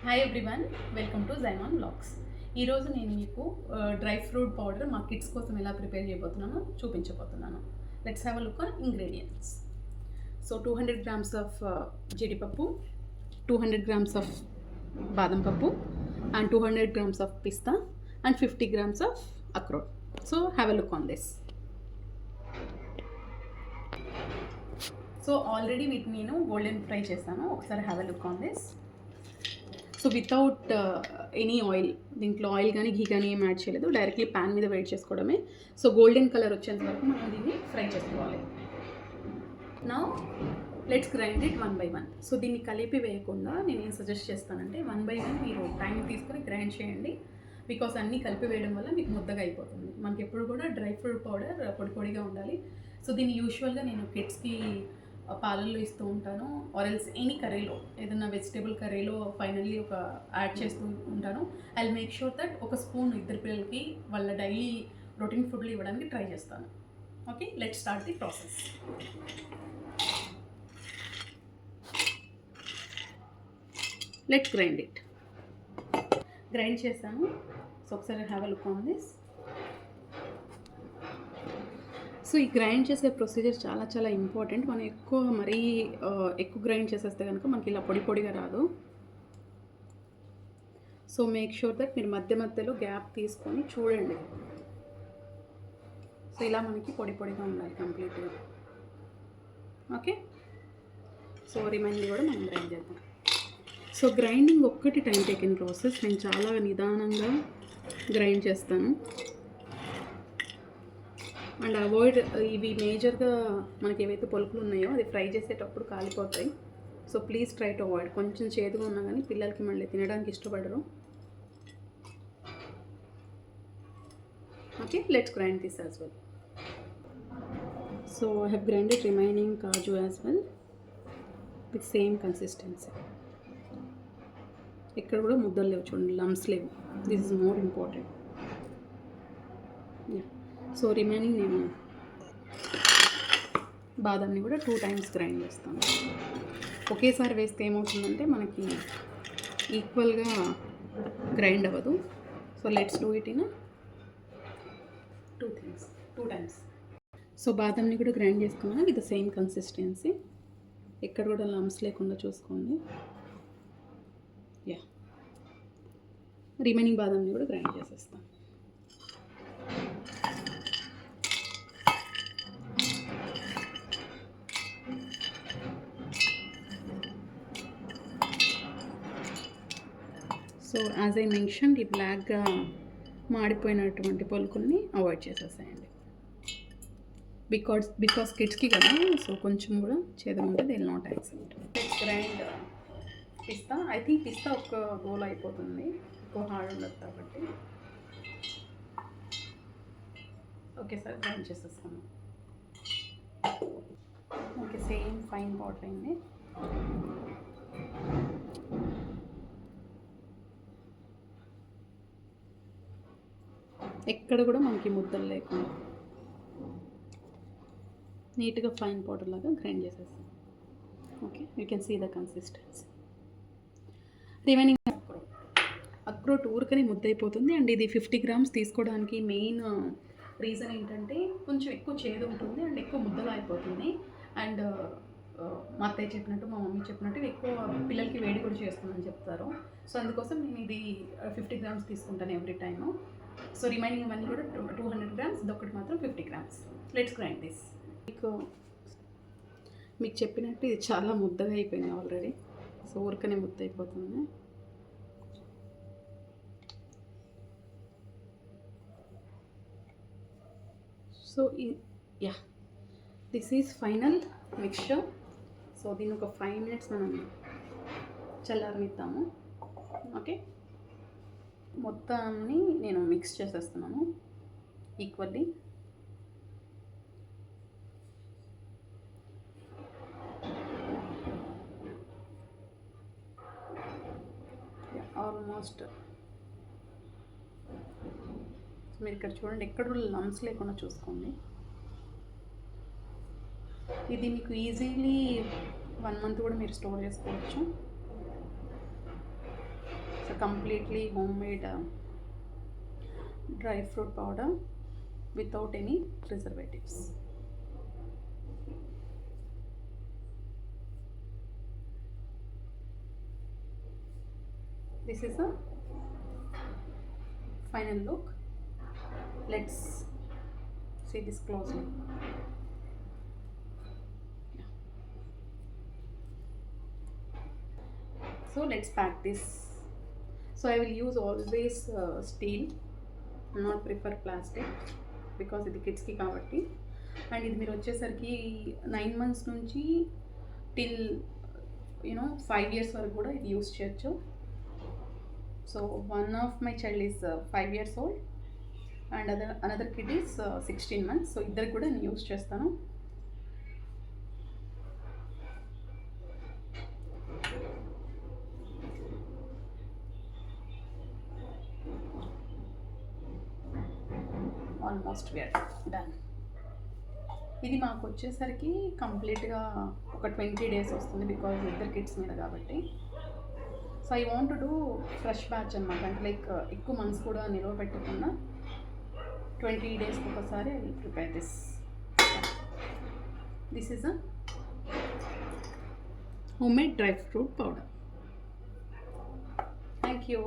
Hi everyone, welcome to Jaiman blogs. ఈరోజు నేను మీకు డ్రై ఫ్రూట్ పౌడర్ మా కిడ్స్ కోసం ఎలా ప్రిపేర్ చేయబోతున్నానో చూపించబోతున్నాను. Let's have a look on ingredients. So 200 grams of జీడిపప్పు, 200 గ్రామ్స్ ఆఫ్ బాదం పప్పు, అండ్ 200 గ్రామ్స్ ఆఫ్ పిస్తా, అండ్ 50 గ్రామ్స్ ఆఫ్ అక్రోట్. So have a look on this. So already వీటిని నేను గోల్డెన్ ఫ్రై చేస్తాను. ఒకసారి have a look on this. So without any oil, దీంట్లో ఆయిల్ కానీ ఘీ కానీ ఏం యాడ్ చేయలేదు, డైరెక్ట్లీ ప్యాన్ మీద వేడి చేసుకోవడమే. సో గోల్డెన్ కలర్ వచ్చేంత వరకు మనం దీన్ని ఫ్రై చేసుకోవాలి. నా let's grind it 1 by 1. So దీన్ని కలిపి వేయకుండా నేను ఏం సజెస్ట్ చేస్తానంటే 1 by 1 మీరు టైం తీసుకొని గ్రైండ్ చేయండి. బికాస్ అన్నీ కలిపి వేయడం వల్ల మీకు ముద్దగా అయిపోతుంది. మనకి ఎప్పుడు కూడా డ్రై ఫ్రూట్ పౌడర్ పొడి పొడిగా ఉండాలి. సో దీన్ని యూజువల్గా నేను కిడ్స్కి పాలల్లో ఇస్తూ ఉంటాను, ఆర్ ఎల్స్ ఎనీ కర్రీలో, ఏదైనా వెజిటేబుల్ కర్రీలో ఫైనల్లీ ఒక యాడ్ చేస్తూ ఉంటాను. ఐ మేక్ షూర్ దట్ ఒక స్పూన్ ఇద్దరు పిల్లలకి వాళ్ళ డైలీ రొటీన్ ఫుడ్లు ఇవ్వడానికి ట్రై చేస్తాను. Okay, let's start the process. Let's grind it. Grind చేశాను. సో ఒకసారి have a look on this. So ఈ గ్రైండ్ చేసే ప్రొసీజర్ చాలా చాలా ఇంపార్టెంట్. మనం ఎక్కువ గ్రైండ్ చేసేస్తే కనుక మనకి ఇలా పొడి పొడిగా రాదు. సో మేక్ షూర్ దట్ మీరు మధ్య మధ్యలో గ్యాప్ తీసుకొని చూడండి. సో ఇలా మనకి పొడి పొడిగా ఉండాలి కంప్లీట్గా. ఓకే, సో రిమైనింగ్ కూడా మనం గ్రైండ్ చేద్దాం. సో గ్రైండింగ్ ఒక్కటి టైం టేకింగ్ ప్రాసెస్. నేను చాలా నిదానంగా గ్రైండ్ చేస్తాను. అండ్ అవాయిడ్ ఇవి మేజర్గా మనకి ఏవైతే పొలుపులు ఉన్నాయో అది ఫ్రై చేసేటప్పుడు కాలిపోతాయి. So please try to avoid. కొంచెం చేదుగా ఉన్నా కానీ పిల్లలకి మళ్ళీ తినడానికి ఇష్టపడరు. Okay, let's grind this as well. So I have grinded remaining kaju as well with same consistency. ఇక్కడ కూడా ముద్దలు లేవు చూడండి, లమ్స్ లేవు. This is more important. So remaining నేను బాదాన్ని కూడా 2 times గ్రైండ్ చేస్తాను. ఒకేసారి వేస్తే ఏమవుతుందంటే మనకి ఈక్వల్గా గ్రైండ్ అవ్వదు. So let's do it in 2 times. So బాదంని కూడా గ్రైండ్ చేసుకున్నాను విత్ సేమ్ కన్సిస్టెన్సీ. ఎక్కడ కూడా లమ్స్ లేకుండా చూసుకోండి. యా, రిమైనింగ్ బాదంని కూడా గ్రైండ్ చేసేస్తాను. సో యాజ్ ఐ మెన్షన్, ఈ బ్లాక్గా మాడిపోయినటువంటి పొలుకుల్ని అవాయిడ్ చేసేసేయండి. బికాస్ కిడ్స్కి కదా, సో కొంచెం కూడా చేదు ఉంటే they will not accept. Grind pista. I think pista ఒక రోల్ అయిపోతుంది, ఎక్కువ హార్డ్ ఉండదు కాబట్టి. ఓకే సార్, గ్రైండ్ చేసేస్తాను. ఓకే, సేమ్ ఫైన్ పౌడర్ అయింది. ఎక్కడ కూడా మనకి ముద్దలు లేకుండా నీట్గా ఫైన్ పౌడర్ లాగా గ్రైండ్ చేసేస్తాం. Okay, you can see the consistency. Remaining అక్రోట్ ఊరికనే ముద్ద అయిపోతుంది. అండ్ ఇది 50 grams తీసుకోవడానికి మెయిన్ రీజన్ ఏంటంటే కొంచెం ఎక్కువ చేదు ఉంటుంది అండ్ ఎక్కువ ముద్దలు అయిపోతుంది. అండ్ మా అత్తయ్య చెప్పినట్టు, మా మమ్మీ చెప్పినట్టు ఎక్కువ పిల్లలకి వేడి కూడా చేస్తుందని చెప్తారు. సో అందుకోసం నేను ఇది 50 grams తీసుకుంటాను ఎవ్రీ టైము. సో రిమైనింగ్ అవన్నీ కూడా 200 grams, ఇదొకటి మాత్రం 50 grams. Let's grind this. మీకు చెప్పినట్టు ఇది చాలా ముద్దగా అయిపోయింది ఆల్రెడీ. సో ఊరికనే ముద్ద అయిపోతుంది. So yeah, this is final mixture. So దీన్ని ఒక 5 minutes మనం చల్లారనిద్దాము. ఓకే, మొత్తాన్ని నేను మిక్స్ చేసేస్తున్నాను ఈక్వల్లీ. ఆల్మోస్ట్ మీరు ఇక్కడ చూడండి, ఎక్కడ లమ్స్ లేకుండా చూసుకోండి. ఇది మీకు ఈజీలీ 1 month కూడా మీరు స్టోర్ చేసుకోవచ్చు. So completely homemade dry fruit powder without any preservatives. This is a final look. Let's see this closely. So let's pack this. So I will use always steel, not prefer plastic because ఇది కిడ్స్కి కాబట్టి. And ఇది మీరు వచ్చేసరికి 9 months నుంచి till 5 years వరకు కూడా ఇది యూస్ చేయొచ్చు. So one of my child is 5 years old and another kid is 16 months. So ఇద్దరికి కూడా నేను యూస్ చేస్తాను. Almost we're done. ఇది మాకు వచ్చేసరికి కంప్లీట్గా ఒక 20 days వస్తుంది బికాజ్ ఇద్దరు కిడ్స్ మీద కాబట్టి. So I want to do fresh batch అనమాట, అంటే లైక్ ఎక్కువ మంత్స్ కూడా నిల్వ పెట్టకుండా 20 daysకి ఒకసారి I will prepare this. This is a homemade dry fruit powder. Thank you.